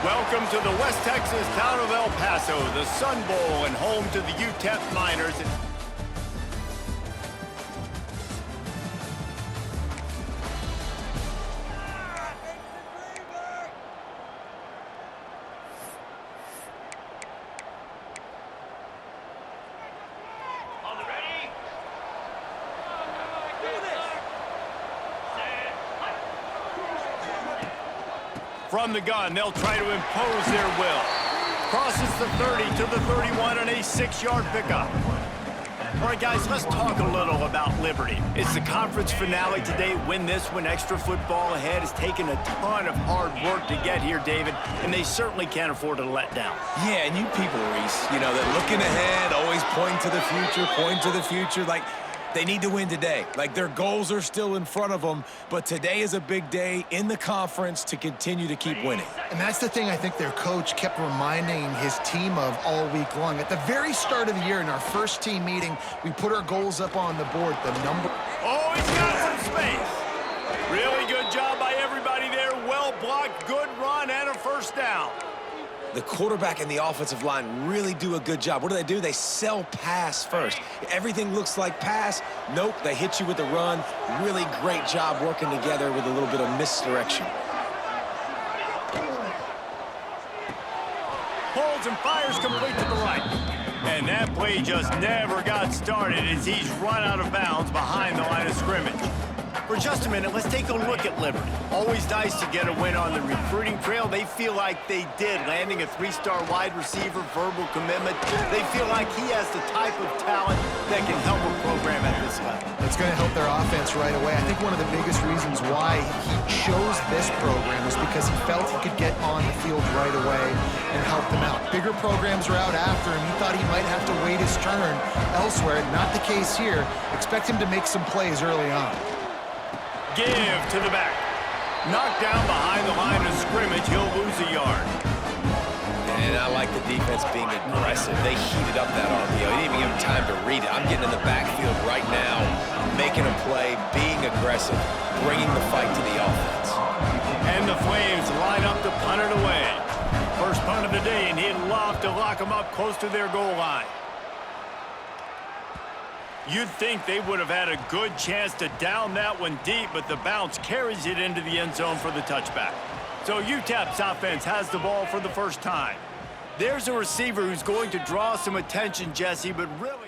Welcome to the West Texas town of El Paso, the Sun Bowl, and home to the UTEP Miners. From the gun, they'll try to impose their will. Crosses the 30 to the 31 on a 6-yard pickup. All right, guys, let's talk a little about Liberty. It's the conference finale today. Win this one, extra football ahead. Has taken a ton of hard work to get here, David, and they certainly can't afford to let down. Yeah, and you people, Reese, you know, they're looking ahead, always pointing to the future, like they need to win today. Like their goals are still in front of them, but today is a big day in the conference to continue to keep winning. And that's the thing I think their coach kept reminding his team of all week long. At the very start of the year in our first team meeting, we put our goals up on the board. The number... Oh, he's got some space. Really good job by everybody there. Well blocked, good run, and a first down. The quarterback and the offensive line really do a good job. What do? They sell pass first. Everything looks like pass. Nope, they hit you with the run. Really great job working together with a little bit of misdirection. Holds and fires complete to the right. And that play just never got started as he's run out of bounds behind the line of scrimmage. For just a minute, let's take a look at Liberty. Always nice to get a win on the recruiting trail. They feel like they did, landing a 3-star wide receiver, verbal commitment. They feel like he has the type of talent that can help a program at this level. It's going to help their offense right away. I think one of the biggest reasons why he chose this program was because he felt he could get on the field right away and help them out. Bigger programs are out after him. He thought he might have to wait his turn elsewhere. Not the case here. Expect him to make some plays early on. Give to the back. Knocked down behind the line of scrimmage. He'll lose a yard. And I like the defense being aggressive. They heated up that RPO. He didn't even give him time to read it. I'm getting in the backfield right now, making a play, being aggressive, bringing the fight to the offense. And the Flames line up to punt it away. First punt of the day, and he'd love to lock them up close to their goal line. You'd think they would have had a good chance to down that one deep, but the bounce carries it into the end zone for the touchback. So UTEP's offense has the ball for the first time. There's a receiver who's going to draw some attention, Jesse, but really...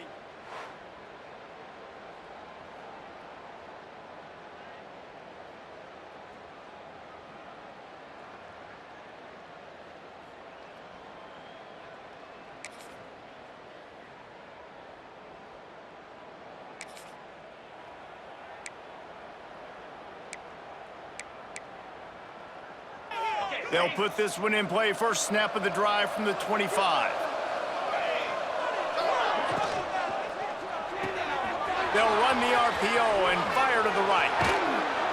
They'll put this one in play. First snap of the drive from the 25. They'll run the RPO and fire to the right.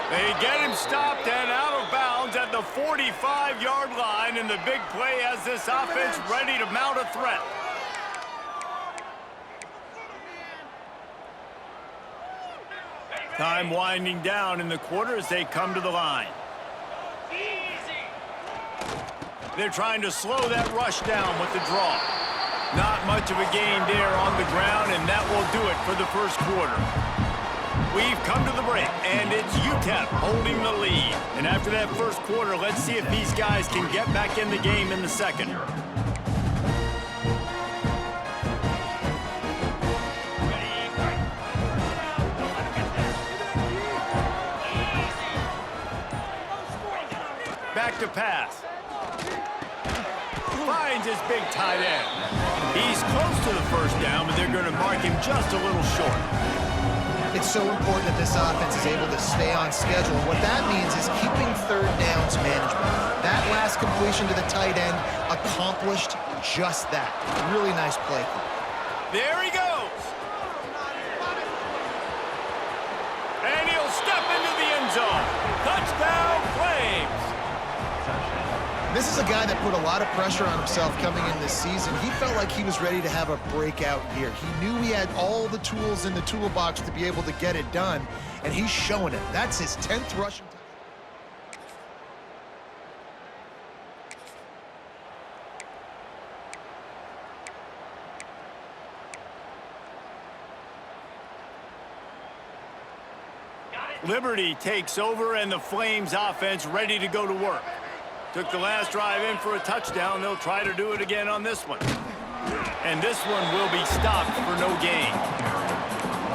They get him stopped and out of bounds at the 45-yard line, and the big play has this offense ready to mount a threat. Time winding down in the quarter as they come to the line. They're trying to slow that rush down with the draw. Not much of a gain there on the ground, and that will do it for the first quarter. We've come to the break, and it's UTEP holding the lead. And after that first quarter, let's see if these guys can get back in the game in the second. Back to pass. Finds his big tight end. He's close to the first down, but they're going to mark him just a little short. It's so important that this offense is able to stay on schedule. And what that means is keeping third downs management. That last completion to the tight end accomplished just that. Really nice play. There he goes. And he'll step into the end zone. Touchdown, Flames. This is a guy that put a lot of pressure on himself coming in this season. He felt like he was ready to have a breakout year. He knew he had all the tools in the toolbox to be able to get it done, and he's showing it. That's his 10th rushing touchdown. Liberty takes over, and the Flames offense ready to go to work. Took the last drive in for a touchdown. They'll try to do it again on this one. And this one will be stopped for no gain.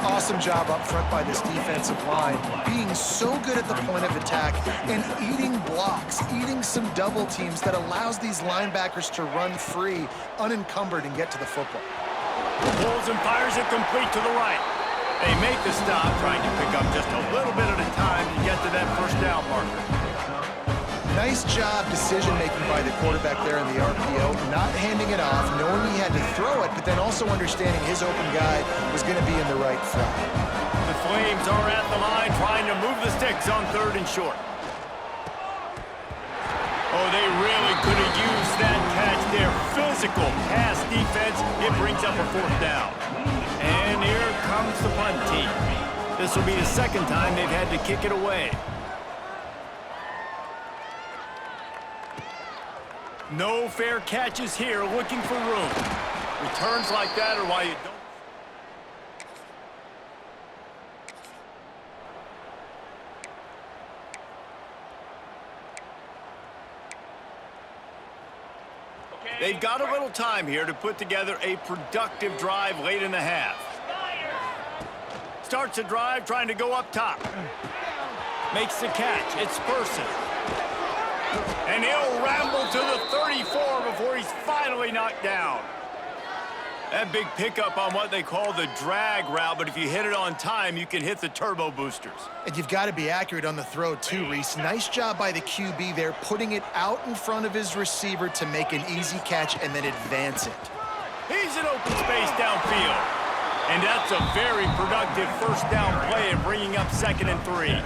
Awesome job up front by this defensive line, being so good at the point of attack and eating blocks, eating some double teams that allows these linebackers to run free, unencumbered, and get to the football. Pulls and fires it complete to the right. They make the stop, trying to pick up just a little bit at a time to get to that first down marker. Nice job decision-making by the quarterback there in the RPO, not handing it off, knowing he had to throw it, but then also understanding his open guy was going to be in the right flat. The Flames are at the line trying to move the sticks on 3rd and short. Oh, they really could have used that catch there. Physical pass defense. It brings up a 4th down. And here comes the punt team. This will be the 2nd time they've had to kick it away. No fair catches here, looking for room. Returns like that are why you don't. They've got a little time here to put together a productive drive late in the half. Starts a drive trying to go up top. Makes the catch. It's Person. And he'll ramble to the 34 before he's finally knocked down. That big pickup on what they call the drag route, but if you hit it on time, you can hit the turbo boosters. And you've got to be accurate on the throw too, Reese. Nice job by the QB there, putting it out in front of his receiver to make an easy catch and then advance it. He's in open space downfield. And that's a very productive first down play and bringing up 2nd and 3.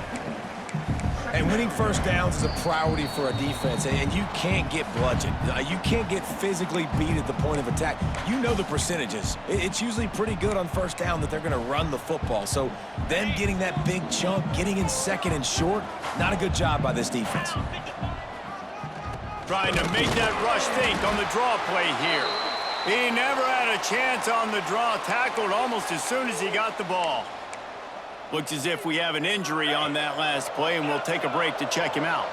And winning first downs is a priority for a defense, and you can't get bludgeoned. You can't get physically beat at the point of attack. You know the percentages. It's usually pretty good on first down that they're going to run the football. So them getting that big chunk, getting in 2nd and short, not a good job by this defense. Trying to make that rush think on the draw play here. He never had a chance on the draw, tackled almost as soon as he got the ball. Looks as if we have an injury on that last play, and we'll take a break to check him out.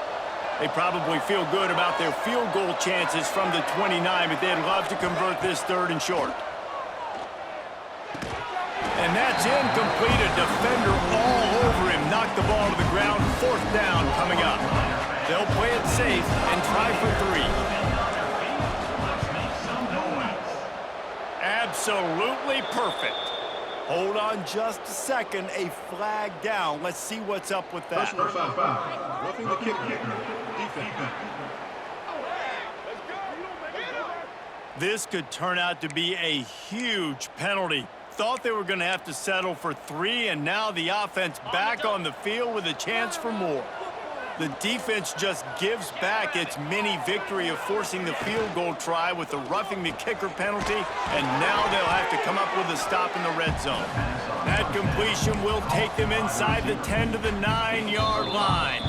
They probably feel good about their field goal chances from the 29, but they'd love to convert this 3rd and short. And that's incomplete. A defender all over him. Knocked the ball to the ground. 4th down coming up. They'll play it safe and try for 3. Absolutely perfect. Hold on just a second. A flag down. Let's see what's up with that. Personal foul. Roughing the kicker. Defense. This could turn out to be a huge penalty. Thought they were going to have to settle for 3, and now the offense back on the field with a chance for more. The defense just gives back its mini victory of forcing the field goal try with the roughing the kicker penalty, and now they'll have to come up with a stop in the red zone. That completion will take them inside the 10 to the 9-yard line.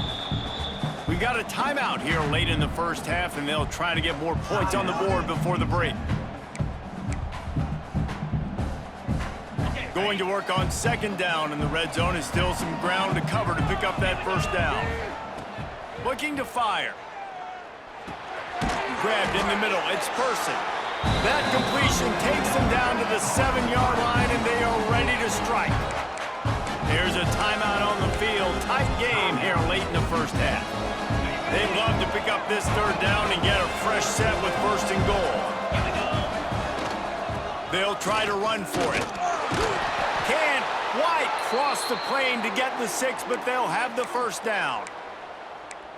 We got a timeout here late in the first half, and they'll try to get more points on the board before the break. Going to work on 2nd down in the red zone. Is still some ground to cover to pick up that first down. Looking to fire. Grabbed in the middle. It's Person. That completion takes them down to the 7-yard line, and they are ready to strike. There's a timeout on the field. Tight game here late in the first half. They'd love to pick up this 3rd down and get a fresh set with 1st and goal. They'll try to run for it. Can't quite cross the plane to get the 6, but they'll have the first down.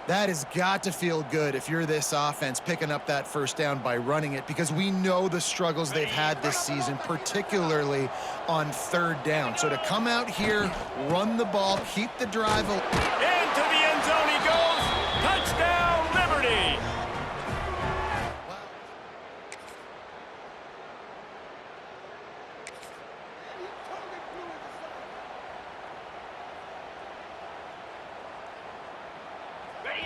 That has got to feel good if you're this offense picking up that first down by running it, because we know the struggles they've had this season, particularly on 3rd down. So to come out here, run the ball, keep the drive. Into the end zone he goes. Touchdown, Liberty.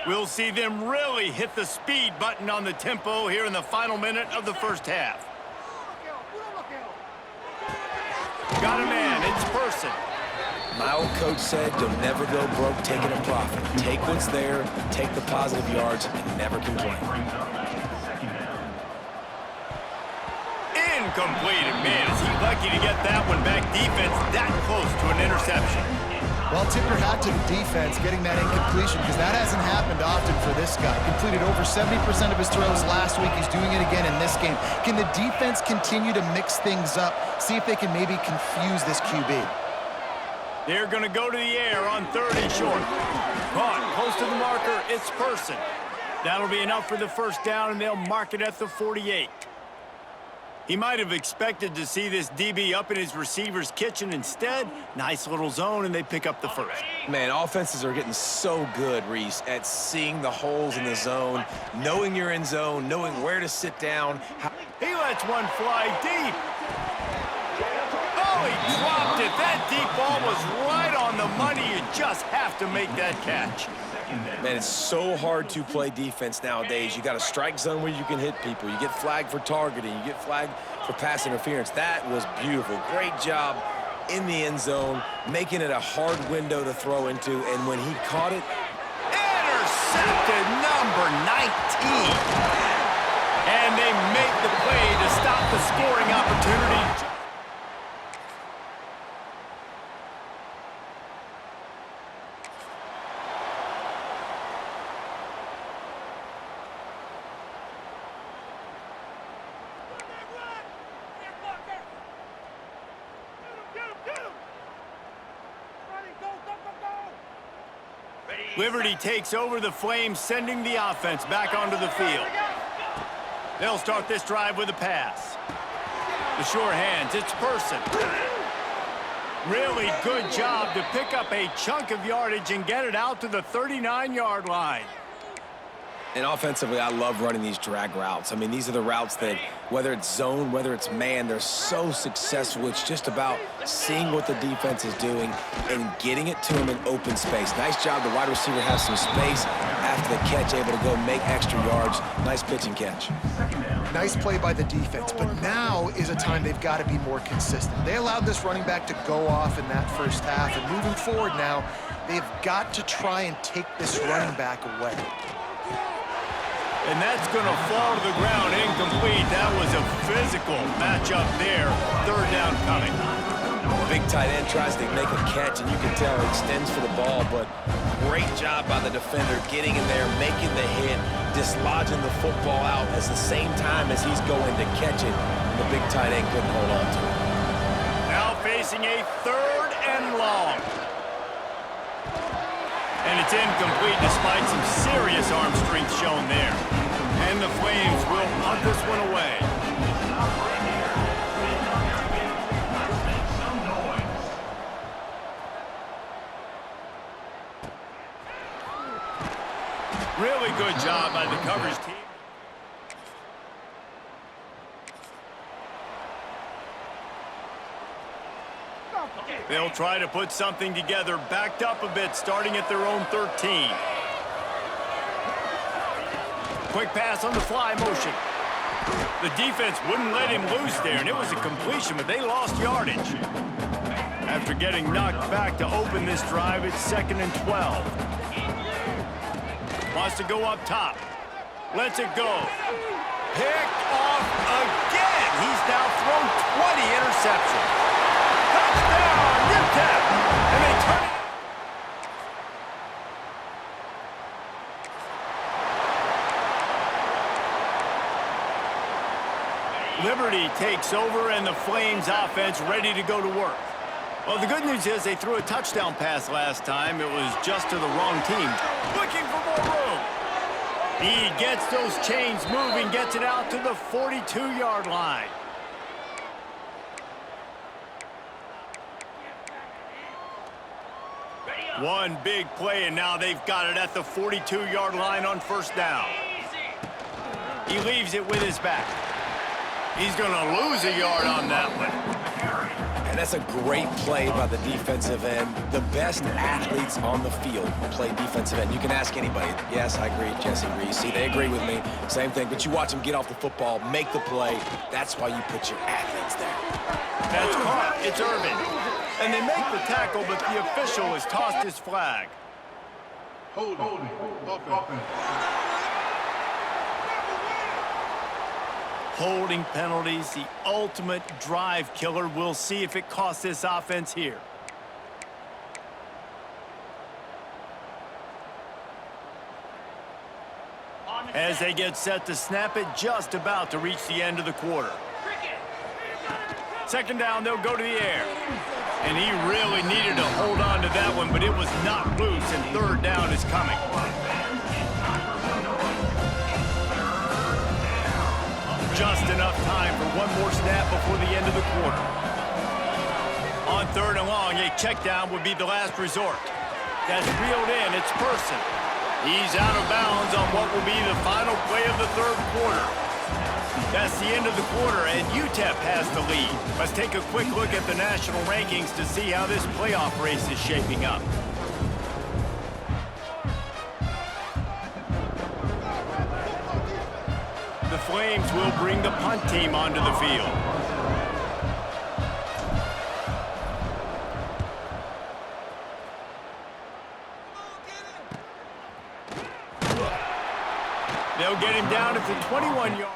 We'll see them really hit the speed button on the tempo here in the final minute of the first half. Got a man, it's Person. My old coach said you'll never go broke taking a profit. Take what's there, take the positive yards, and never complain. Incomplete. Man, is he lucky to get that one back. Defense that close to an interception. Well, tip your hat to the defense getting that incompletion, because that hasn't happened often for this guy. Completed over 70% of his throws last week. He's doing it again in this game. Can the defense continue to mix things up, see if they can maybe confuse this QB? They're going to go to the air on 3rd and short. Caught close to the marker. It's Person. That'll be enough for the first down, and they'll mark it at the 48. He might have expected to see this DB up in his receiver's kitchen. Instead, nice little zone, and they pick up the first. Man, offenses are getting so good, Reese, at seeing the holes in the zone, knowing you're in zone, knowing where to sit down. He lets one fly deep. Oh, he dropped it. That deep ball was right on the money. You just have to make that catch. Man, it's so hard to play defense nowadays. You got a strike zone where you can hit people. You get flagged for targeting. You get flagged for pass interference. That was beautiful. Great job in the end zone, making it a hard window to throw into. And when he caught it, intercepted number 19. And they make the play to stop the scoring opportunity. Liberty takes over the Flames, sending the offense back onto the field. They'll start this drive with a pass. The sure hands, it's Person. Really good job to pick up a chunk of yardage and get it out to the 39-yard line. and offensively, I love running these drag routes. I mean, these are the routes that, whether it's zone, whether it's man, they're so successful. It's just about seeing what the defense is doing and getting it to them in open space. Nice job. The wide receiver has some space after the catch, able to go make extra yards. Nice pitch and catch. Nice play by the defense, but now is a time they've got to be more consistent. They allowed this running back to go off in that first half, and moving forward now, they've got to try and take this running back away. And that's going to fall to the ground incomplete. That was a physical matchup there. Third down coming. Big tight end tries to make a catch, and you can tell he extends for the ball, but great job by the defender getting in there, making the hit, dislodging the football out at the same time as he's going to catch it. The big tight end couldn't hold on to it. Now facing a third and long. And it's incomplete despite some serious arm strength shown there. And the Flames will punt this one away. Really good job by the coverage team. They'll try to put something together, backed up a bit, starting at their own 13. Quick pass on the fly motion. The defense wouldn't let him loose there, and it was a completion, but they lost yardage. After getting knocked back to open this drive, it's 2nd and 12. Wants to go up top. Lets it go. Picked off again. He's now thrown 20 interceptions. Touchdown, UTEP. And they turn it. Liberty takes over, and the Flames offense ready to go to work. Well, the good news is they threw a touchdown pass last time. It was just to the wrong team. Looking for more room. He gets those chains moving, gets it out to the 42-yard line. One big play, and now they've got it at the 42-yard line on first down. He leaves it with his back. He's going to lose a yard on that one. And that's a great play by the defensive end. The best athletes on the field play defensive end. You can ask anybody. Yes, I agree, Jesse Reese. See, they agree with me. Same thing. But you watch them get off the football, make the play. That's why you put your athletes there. That's caught. It's Irvin. And they make the tackle, but the official has tossed his flag. Holding. Offense. Holding penalties, the ultimate drive killer. We'll see if it costs this offense here. As they get set to snap it, just about to reach the end of the quarter. Second down, they'll go to the air. And he really needed to hold on to that one, but it was knocked loose, and third down is coming. Just enough time for one more snap before the end of the quarter. On third and long, a check down would be the last resort. That's reeled in, it's Person. He's out of bounds on what will be the final play of the third quarter. That's the end of the quarter, and UTEP has the lead. Let's take a quick look at the national rankings to see how this playoff race is shaping up. The Flames will bring the punt team onto the field. They'll get him down at the 21-yard.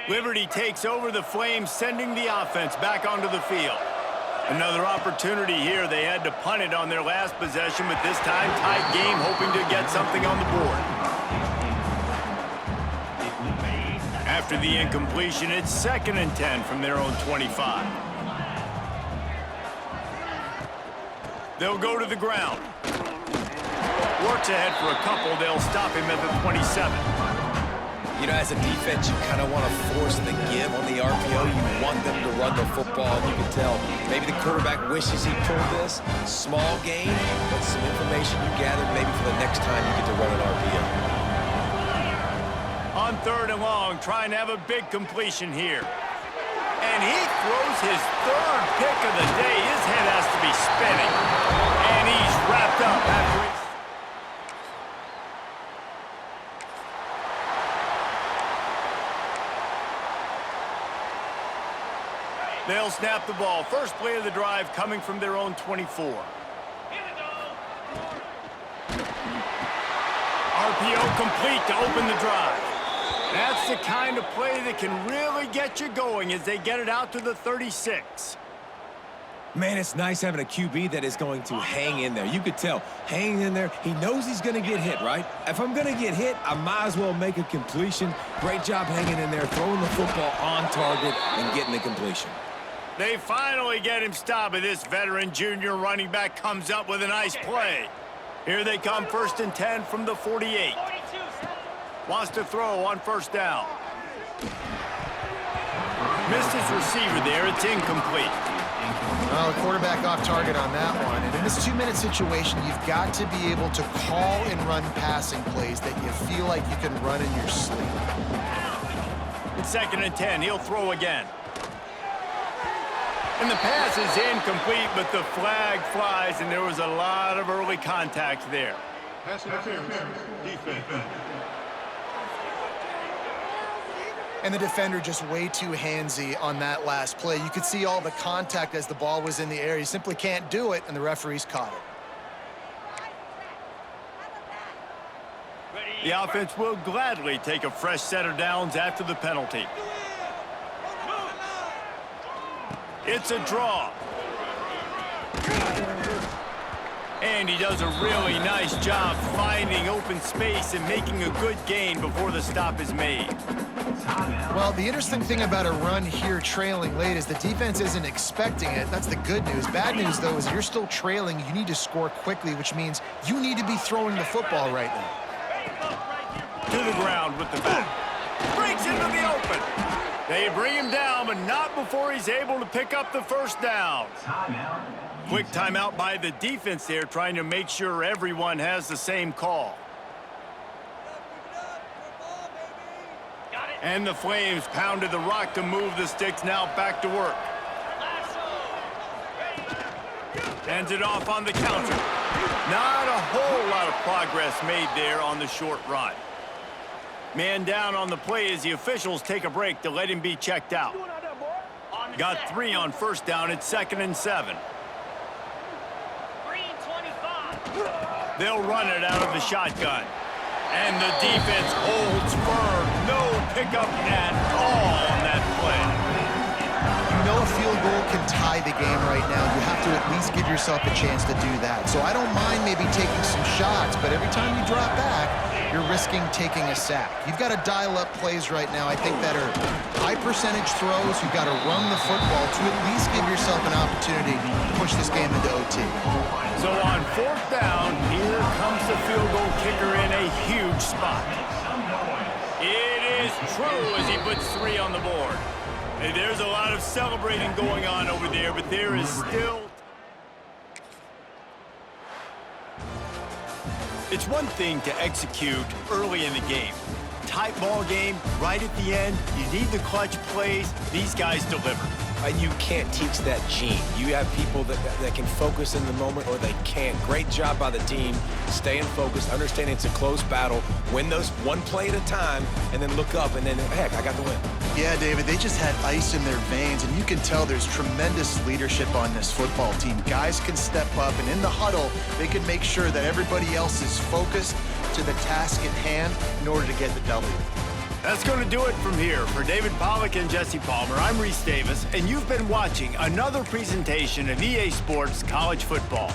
Liberty takes over the Flames, sending the offense back onto the field. Another opportunity here. They had to punt it on their last possession, but this time tight game, hoping to get something on the board. After the incompletion, it's 2nd and 10 from their own 25. They'll go to the ground. Works ahead for a couple. They'll stop him at the 27. You know, as a defense, you kind of want to force the give on the RPO. You want them to run the football. You can tell maybe the quarterback wishes he pulled this. Small gain, but some information you gathered maybe for the next time you get to run an RPO. On third and long, trying to have a big completion here. And he throws his third pick of the day. His head has to be spinning. And he's wrapped up after he's... They'll snap the ball. First play of the drive coming from their own 24. RPO complete to open the drive. That's the kind of play that can really get you going as they get it out to the 36. Man, it's nice having a QB that is going to hang in there. You could tell, hanging in there, he knows he's going to get hit, right? If I'm going to get hit, I might as well make a completion. Great job hanging in there, throwing the football on target and getting the completion. They finally get him stopped, and this veteran junior running back comes up with a nice play. Here they come, 1st and 10 from the 48. Wants to throw on first down. Missed his receiver there. It's incomplete. Well, the quarterback off target on that one. And in this 2-minute situation, you've got to be able to call and run passing plays that you feel like you can run in your sleep. It's 2nd and 10. He'll throw again. And the pass is incomplete, but the flag flies, and there was a lot of early contact there. Pass interference. Defense. And the defender just way too handsy on that last play. You could see all the contact as the ball was in the air. He simply can't do it, and the referees caught it. The offense will gladly take a fresh set of downs after the penalty. It's a draw. And he does a really nice job finding open space and making a good gain before the stop is made. Well, the interesting thing about a run here trailing late is the defense isn't expecting it. That's the good news. Bad news, though, is you're still trailing. You need to score quickly, which means you need to be throwing the football right now. To the ground with the back. Breaks into the open. They bring him down, but not before he's able to pick up the first down. Quick timeout by the defense there, trying to make sure everyone has the same call. And the Flames pounded the rock to move the sticks, now back to work. Hands it off on the counter. Not a whole lot of progress made there on the short run. Man down on the play as the officials take a break to let him be checked out. Got 3 on first down at 2nd and 7. They'll run it out of the shotgun. And the defense holds firm. No pickup at all on that play. You know a field goal can tie the game right now. You have to at least give yourself a chance to do that. So I don't mind maybe taking some shots, but every time you drop back, you're risking taking a sack. You've got to dial up plays right now, I think, that are high percentage throws. You've got to run the football to at least give yourself an opportunity to push this game into OT. So on 4th down, here comes the field goal kicker in a huge spot. It is true as he puts 3 on the board. Hey, there's a lot of celebrating going on over there, but there is still... It's one thing to execute early in the game. Tight ball game, right at the end, you need the clutch plays. These guys deliver. You can't teach that gene. You have people that can focus in the moment or they can't. Great job by the team, staying focused, understanding it's a close battle, win those one play at a time, and then look up, and then, heck, I got the win. Yeah, David, they just had ice in their veins, and you can tell there's tremendous leadership on this football team. Guys can step up, and in the huddle, they can make sure that everybody else is focused to the task at hand in order to get the W. That's going to do it from here. For David Pollack and Jesse Palmer, I'm Reese Davis, and you've been watching another presentation of EA Sports College Football.